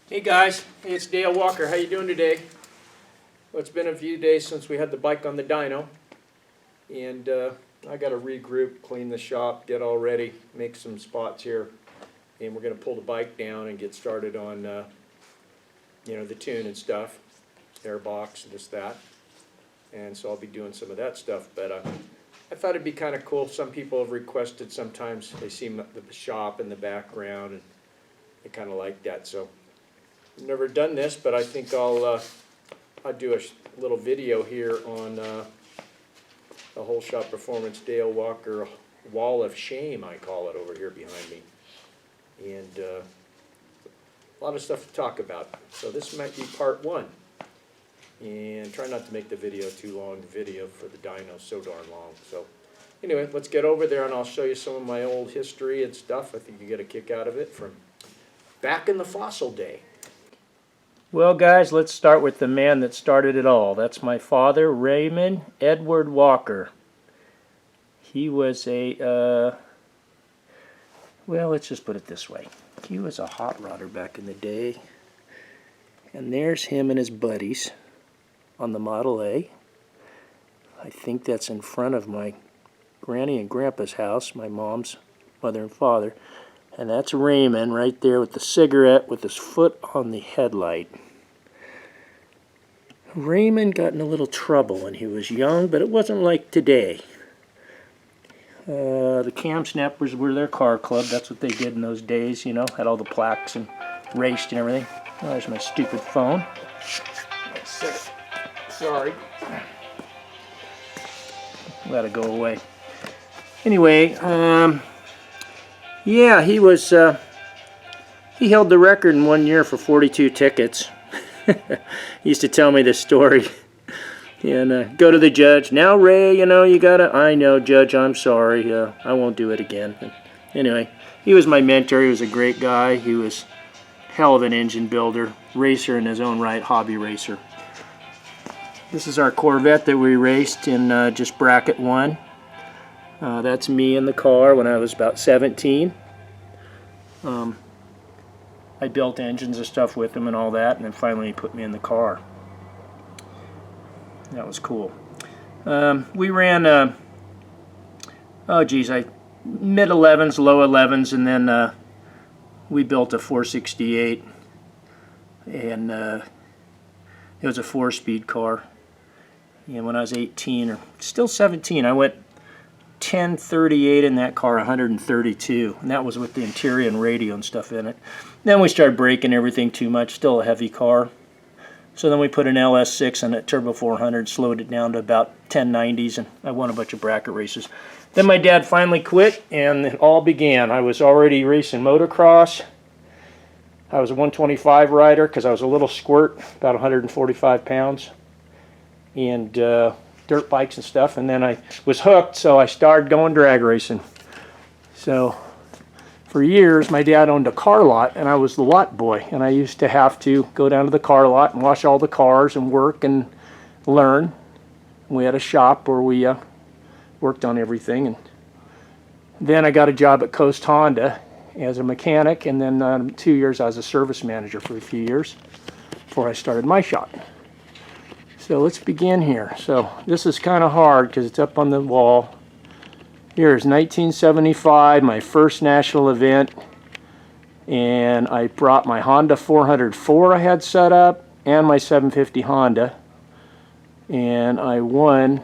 Hey guys, hey, it's Dale Walker. How you doing today? Well, it's been a few days since we had the bike on the dyno, and I got to regroup, clean the shop, get all ready, make some spots here, and we're going to pull the bike down and get started on, the tune and stuff, airbox, this, that, and so I'll be doing some of that stuff. But I thought it'd be kind of cool. Some people have requested sometimes they see the shop in the background, and they kind of like that. So. I've never done this, but I think I'll do a little video here on the Holeshot Performance Dale Walker Wall of Shame, I call it, over here behind me. And a lot of stuff to talk about. So this might be part one. And try not to make the video too long. The video for the dyno is so darn long. So anyway, let's get over there and I'll show you some of my old history and stuff. I think you get a kick out of it from back in the fossil day. Well, guys, let's start with the man that started it all. That's my father, Raymond Edward Walker. He was well, let's just put it this way. He was a hot rodder back in the day. And there's him and his buddies on the Model A. I think that's in front of my granny and grandpa's house, my mom's mother and father. And that's Raymond right there with the cigarette with his foot on the headlight. Raymond got in a little trouble when he was young, but it wasn't like today. The Cam Snappers were their car club. That's what they did in those days, you know, had all the plaques and raced and everything. Oh, there's my stupid phone. Sorry. Let it go away. Anyway, yeah, he was, he held the record in 1 year for 42 tickets. He used to tell me this story. And go to the judge. Now, Ray, you know, you gotta, I know, Judge, I'm sorry. I won't do it again. But anyway, he was my mentor. He was a great guy. He was hell of an engine builder, racer in his own right, hobby racer. This is our Corvette that we raced in just bracket 1. That's me in the car when I was about 17. I built engines and stuff with him and all that, and then finally he put me in the car. That was cool. We ran, mid-11s, low 11s, and then we built a 468, and it was a 4-speed car. And when I was 18, or still 17, I went 1038 in that car, 132, and that was with the interior and radio and stuff in it. Then we started braking everything too much, still a heavy car. So then we put an LS6 on it, turbo 400, slowed it down to about 1090s, and I won a bunch of bracket races. Then my dad finally quit, and it all began. I was already racing motocross. I was a 125 rider because I was a little squirt, about 145 pounds, and dirt bikes and stuff. And then I was hooked, so I started going drag racing. So for years, my dad owned a car lot, and I was the lot boy. And I used to have to go down to the car lot and wash all the cars and work and learn. We had a shop where we worked on everything. And then I got a job at Coast Honda as a mechanic, and then 2 years I was a service manager for a few years before I started my shop. So let's begin here. So this is kind of hard because it's up on the wall. Here's 1975, my first national event, and I brought my Honda 404 I had set up and my 750 Honda, and I won.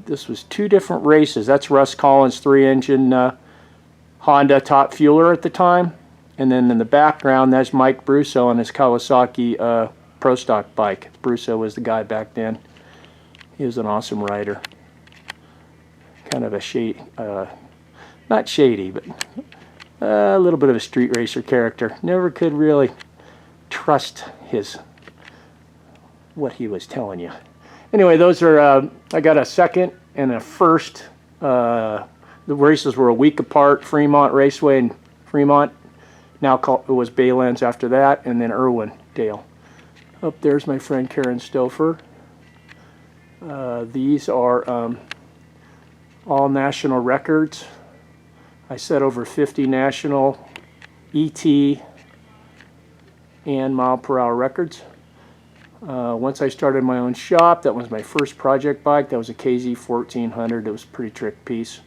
This was 2 different races. That's Russ Collins' 3-engine Honda top fueler at the time, and then in the background that's Mike Brusso on his Kawasaki Pro Stock bike. Brusso was the guy back then. He was an awesome rider. Kind of a shady, not shady, but a little bit of a street racer character. Never could really trust what he was telling you. Anyway, those are, I got a second and a first. The races were a week apart. Fremont Raceway in Fremont. Now it was Baylands after that, and then Irwindale. Up there's my friend Karen Stouffer. These are all national records. I set over 50 national ET and mile per hour records. Once I started my own shop, that was my first project bike. That was a KZ 1400. It was a pretty trick piece.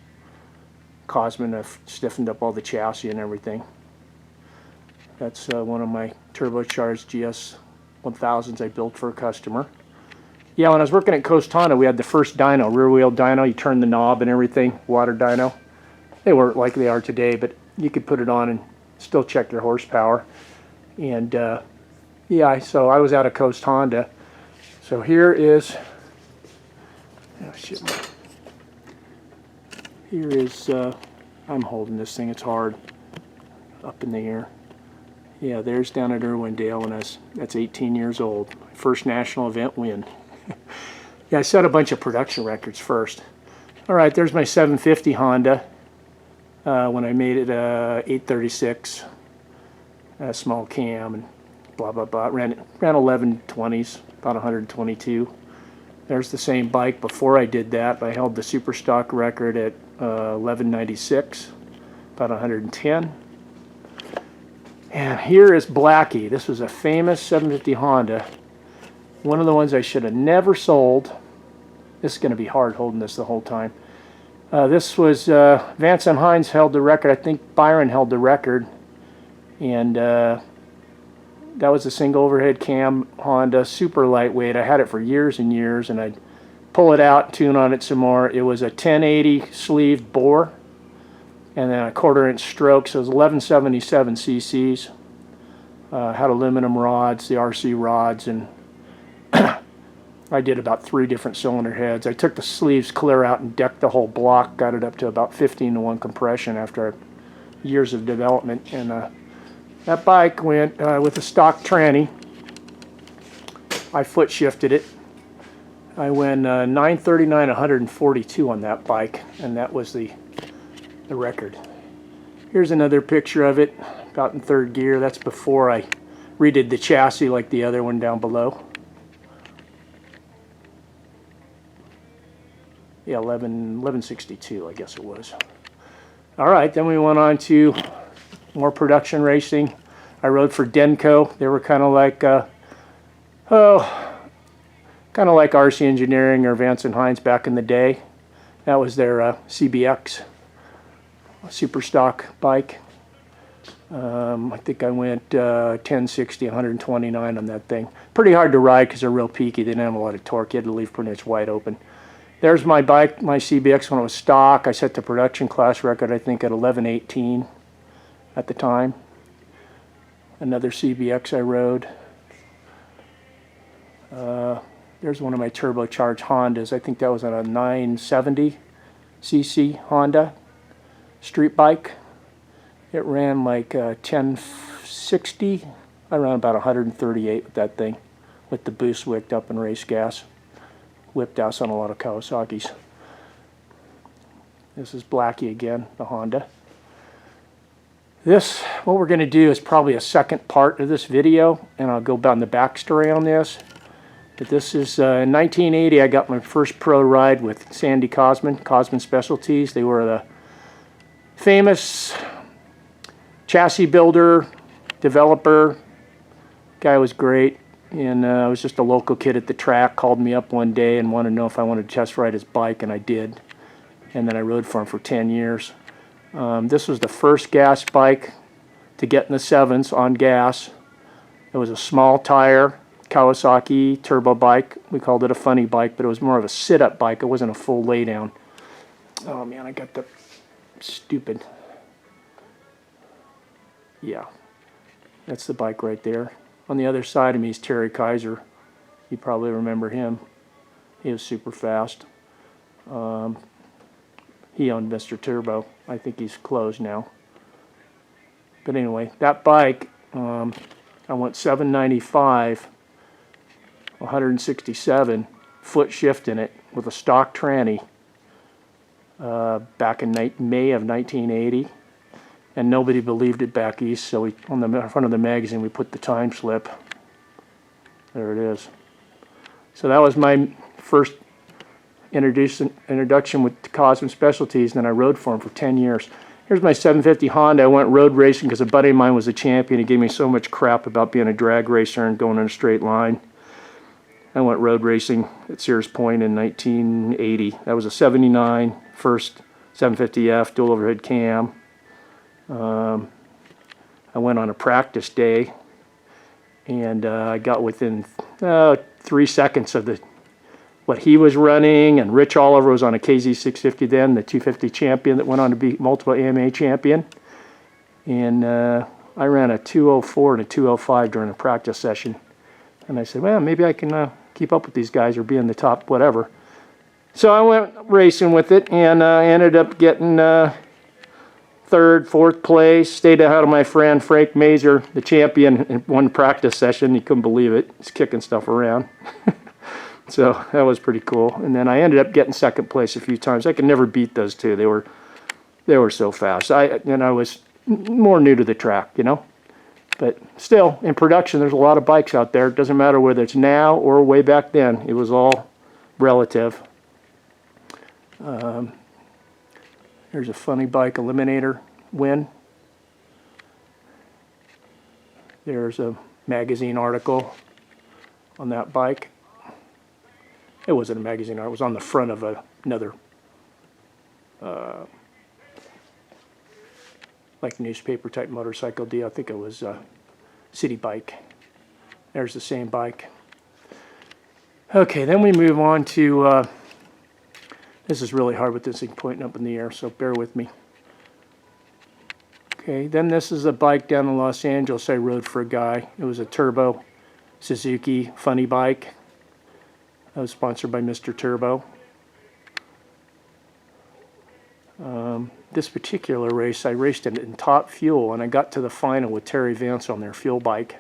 Cosman, I've stiffened up all the chassis and everything. That's one of my turbocharged GS 1000s I built for a customer. Yeah, when I was working at Coast Honda, we had the first dyno, rear wheel dyno. You turn the knob and everything, water dyno. They weren't like they are today, but you could put it on and still check your horsepower. And yeah, so I was out of Coast Honda. So here is, oh shit, here is, I'm holding this thing, it's hard, up in the air. Yeah, there's down at Irwindale, and that's 18 years old. First national event win. Yeah, I set a bunch of production records first. All right, there's my 750 Honda. When I made it 836, small cam, and blah, blah, blah. Ran 1120s, about 122. There's the same bike before I did that. I held the super stock record at 1196, about 110. And here is Blackie. This was a famous 750 Honda. One of the ones I should have never sold. This is going to be hard holding this the whole time. This was Vance and Hines held the record. I think Byron held the record. And that was a single overhead cam Honda, super lightweight. I had it for years and years, and I'd pull it out, tune on it some more. It was a 1080 sleeved bore, and then a 1/4 inch stroke, so it was 1177 cc's. Had aluminum rods, the RC rods, and I did about 3 different cylinder heads. I took the sleeves clear out and decked the whole block, got it up to about 15-to-1 compression after years of development. And that bike went with a stock tranny. I foot shifted it. I went 939, 142 on that bike, and that was the record. Here's another picture of it, about in 3rd gear. That's before I redid the chassis like the other one down below. Yeah, 1162, I guess it was. All right, then we went on to more production racing. I rode for Denko. They were kind of like, kind of like RC Engineering or Vance and Hines back in the day. That was their CBX, super stock bike. I think I went 1060, 129 on that thing. Pretty hard to ride because they're real peaky. They didn't have a lot of torque. You had to leave pretty much wide open. There's my bike, my CBX when it was stock. I set the production class record, I think, at 1118 at the time. Another CBX I rode. There's one of my turbocharged Hondas. I think that was on a 970 cc Honda street bike. It ran like 1060. I ran about 138 with that thing, with the boost wicked up and race gas. Whipped ass on a lot of Kawasaki's. This is Blackie again, the Honda. This, what we're going to do is probably a second part of this video, and I'll go down the backstory on this. But this is in 1980, I got my first pro ride with Sandy Cosman, Cosman Specialties. They were the famous chassis builder, developer. Guy was great. And I was just a local kid at the track, called me up one day and wanted to know if I wanted to test ride his bike, and I did. And then I rode for him for 10 years. This was the first gas bike to get in the 7s on gas. It was a small tire Kawasaki turbo bike. We called it a funny bike, but it was more of a sit-up bike. It wasn't a full laydown. Oh man, I got the stupid... Yeah, that's the bike right there. On the other side of me is Terry Kaiser. You probably remember him. He was super fast. He owned Mr. Turbo. I think he's closed now. But anyway, that bike, I went 795, 167, foot shift in it with a stock tranny back in May of 1980. And nobody believed it back east, so we, on the front of the magazine, we put the time slip. There it is. So that was my first introduction with Cosman Specialties, and then I rode for him for 10 years. Here's my 750 Honda. I went road racing because a buddy of mine was a champion. He gave me so much crap about being a drag racer and going in a straight line. I went road racing at Sears Point in 1980. That was a 79 first 750F dual overhead cam. I went on a practice day, and I got within 3 seconds of what he was running, and Rich Oliver was on a KZ650 then, the 250 champion that went on to be multiple AMA champion. And I ran a 204 and a 205 during a practice session. And I said, well, maybe I can keep up with these guys or be in the top whatever. So I went racing with it, and I ended up getting third, fourth place. Stayed ahead of my friend Frank Mazer, the champion, in one practice session. He couldn't believe it. He's kicking stuff around. So that was pretty cool. And then I ended up getting second place a few times. I could never beat those two. They were so fast. I was more new to the track, you know. But still, in production, there's a lot of bikes out there. It doesn't matter whether it's now or way back then. It was all relative. Here's a funny bike eliminator win. There's a magazine article on that bike. It wasn't a magazine article. It was on the front of another like newspaper type motorcycle deal. I think it was City Bike. There's the same bike. Okay, then we move on to this is really hard with this thing pointing up in the air, so bear with me. Okay, then this is a bike down in Los Angeles I rode for a guy. It was a turbo Suzuki funny bike. I was sponsored by Mr. Turbo. This particular race, I raced it in top fuel, and I got to the final with Terry Vance on their fuel bike.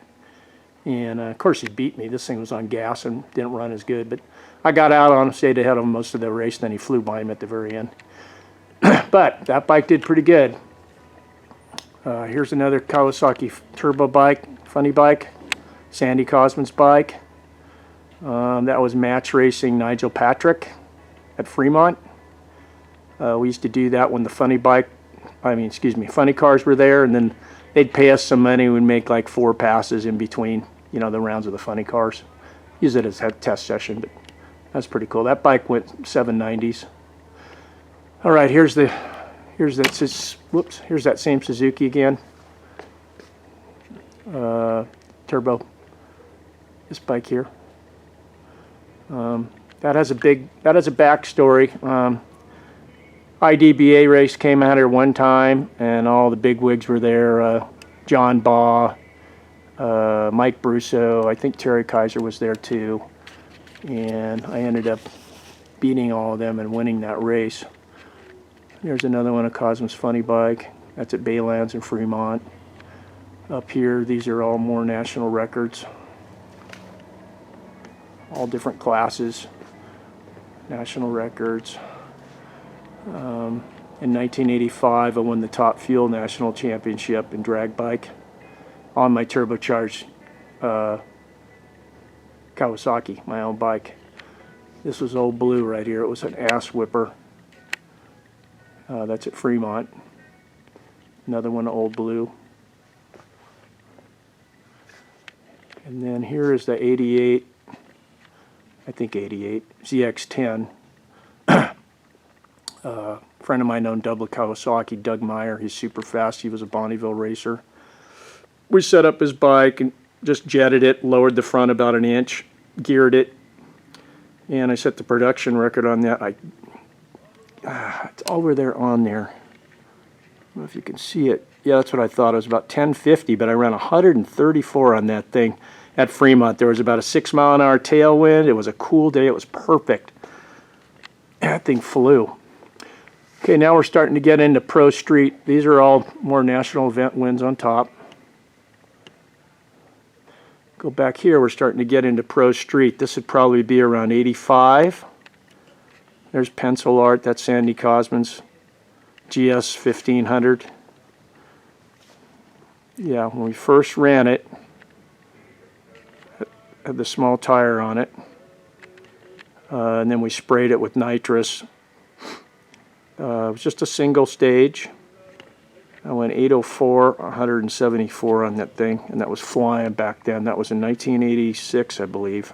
And of course he beat me. This thing was on gas and didn't run as good, but I got out on him, stayed ahead of him most of the race, then he flew by him at the very end. But that bike did pretty good. Here's another Kawasaki turbo bike, funny bike, Sandy Cosman's bike. That was match racing Nigel Patrick at Fremont. We used to do that when the funny cars were there, and then they'd pay us some money. We'd make like 4 passes in between, you know, the rounds of the funny cars. Use it as a test session, but that's pretty cool. That bike went 790s. All right, here's that same Suzuki again. Turbo. This bike here. That has a backstory. IDBA race came out here one time, and all the big wigs were there. John Baugh, Mike Brusso, I think Terry Kaiser was there too. And I ended up beating all of them and winning that race. There's another one of Cosmos funny bike. That's at Baylands in Fremont. Up here, these are all more national records. All different classes, national records. In 1985, I won the Top Fuel National Championship in drag bike on my turbocharged Kawasaki, my own bike. This was Old Blue right here. It was an ass whipper. That's at Fremont. Another one, Old Blue. And then here is the 88, I think 88, ZX10. Friend of mine owned double Kawasaki, Doug Meyer. He's super fast. He was a Bonneville racer. We set up his bike and just jetted it, lowered the front about an inch, geared it, and I set the production record on that. It's over there on there. I don't know if you can see it. Yeah, that's what I thought. It was about 1050, but I ran 134 on that thing at Fremont. There was about a 6-mile-an-hour tailwind. It was a cool day. It was perfect. That thing flew. Okay, now we're starting to get into Pro Street. These are all more national event wins on top. Go back here, we're starting to get into Pro Street. This would probably be around 85. There's Pencil Art. That's Sandy Cosman's GS 1500. Yeah, when we first ran it, had the small tire on it. And then we sprayed it with nitrous. It was just a single stage. I went 804, 174 on that thing, and that was flying back then. That was in 1986, I believe.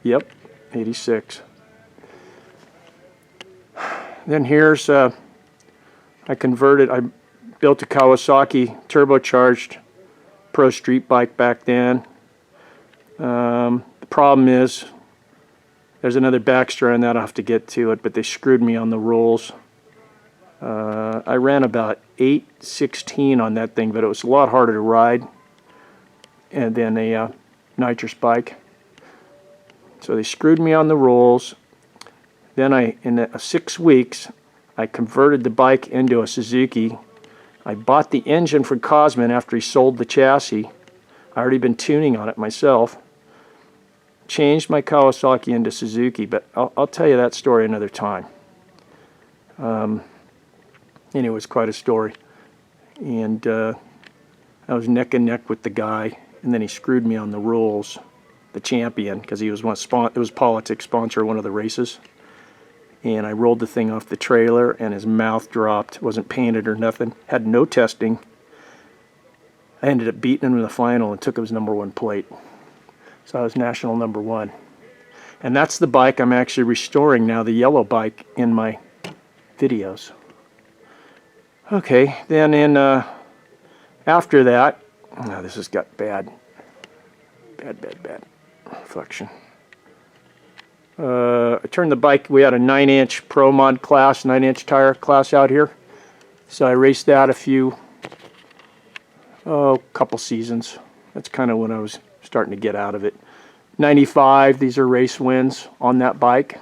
Yep, 86. Then here's, I built a Kawasaki turbocharged Pro Street bike back then. The problem is, there's another backstory on that, I'll have to get to it, but they screwed me on the rolls. I ran about 816 on that thing, but it was a lot harder to ride than a nitrous bike. So they screwed me on the rolls. Then in 6 weeks, I converted the bike into a Suzuki. I bought the engine from Cosman after he sold the chassis. I already been tuning on it myself. Changed my Kawasaki into Suzuki, but I'll tell you that story another time. Anyway, it was quite a story. And I was neck and neck with the guy, and then he screwed me on the rules, the champion, because he was it was Politics sponsor of one of the races. And I rolled the thing off the trailer, and his mouth dropped. It wasn't painted or nothing. Had no testing. I ended up beating him in the final and took his #1 plate. So I was national #1. And that's the bike I'm actually restoring now, the yellow bike, in my videos. Okay, then after that, oh, this has got bad reflection. I turned the bike, we had a 9-inch Pro Mod class, 9-inch tire class out here. So I raced that couple seasons. That's kind of when I was starting to get out of it. 95, these are race wins on that bike.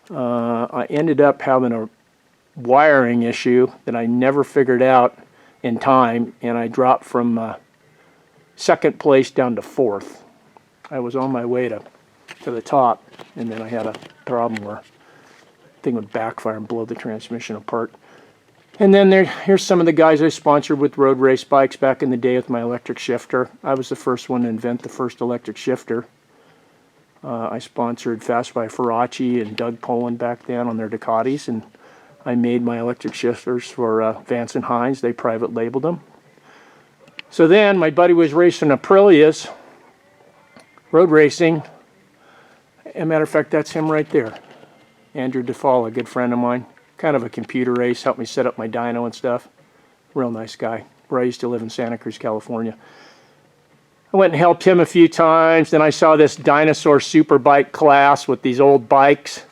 I ended up having a wiring issue that I never figured out in time, and I dropped from 2nd place down to 4th. I was on my way to the top, and then I had a problem where the thing would backfire and blow the transmission apart. And then here's some of the guys I sponsored with road race bikes back in the day with my electric shifter. I was the first one to invent the first electric shifter. I sponsored Fast by Faraci and Doug Poland back then on their Ducatis, and I made my electric shifters for Vance and Hines. They private labeled them. So then my buddy was racing Aprilias, road racing. As a matter of fact, that's him right there. Andrew DeFall, a good friend of mine. Kind of a computer race, helped me set up my dyno and stuff. Real nice guy. Where I used to live in Santa Cruz, California. I went and helped him a few times. Then I saw this dinosaur superbike class with these old bikes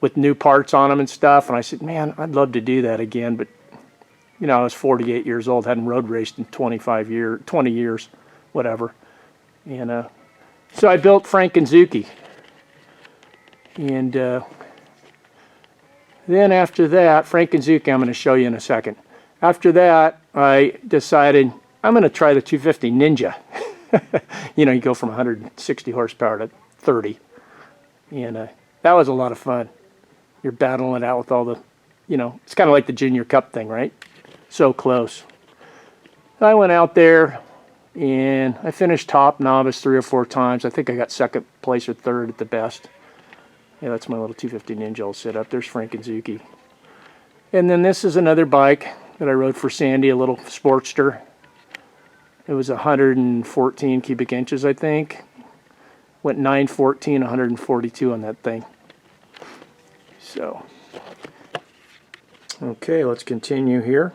with new parts on them and stuff. And I said, man, I'd love to do that again. But, you know, I was 48 years old, hadn't road raced in 20 years, whatever. And so I built Frank and Zuki. And then after that, Frank and Zuki I'm going to show you in a second. After that, I decided I'm going to try the 250 Ninja. You know, you go from 160 horsepower to 30. And that was a lot of fun. You're battling it out with all the, you know, it's kind of like the Junior Cup thing, right? So close. I went out there and I finished top novice 3 or 4 times. I think I got 2nd place or 3rd at the best. Yeah, that's my little 250 Ninja all set up. There's Frank and Zuki. And then this is another bike that I rode for Sandy, a little Sportster. It was 114 cubic inches, I think. Went 914, 142 on that thing. So, okay, let's continue here.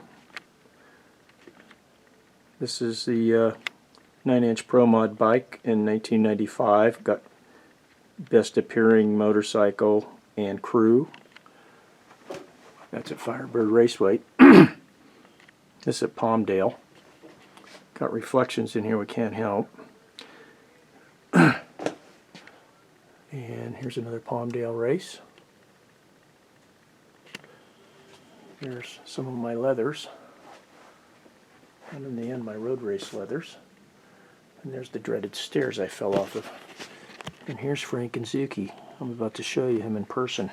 This is the 9-inch Pro Mod bike in 1995. Got Best Appearing Motorcycle and Crew. That's at Firebird Raceway. This is at Palmdale. Got reflections in here we can't help. And here's another Palmdale race. Here's some of my leathers. And in the end, my road race leathers. And there's the dreaded stairs I fell off of. And here's Frank and Zuki. I'm about to show you him in person.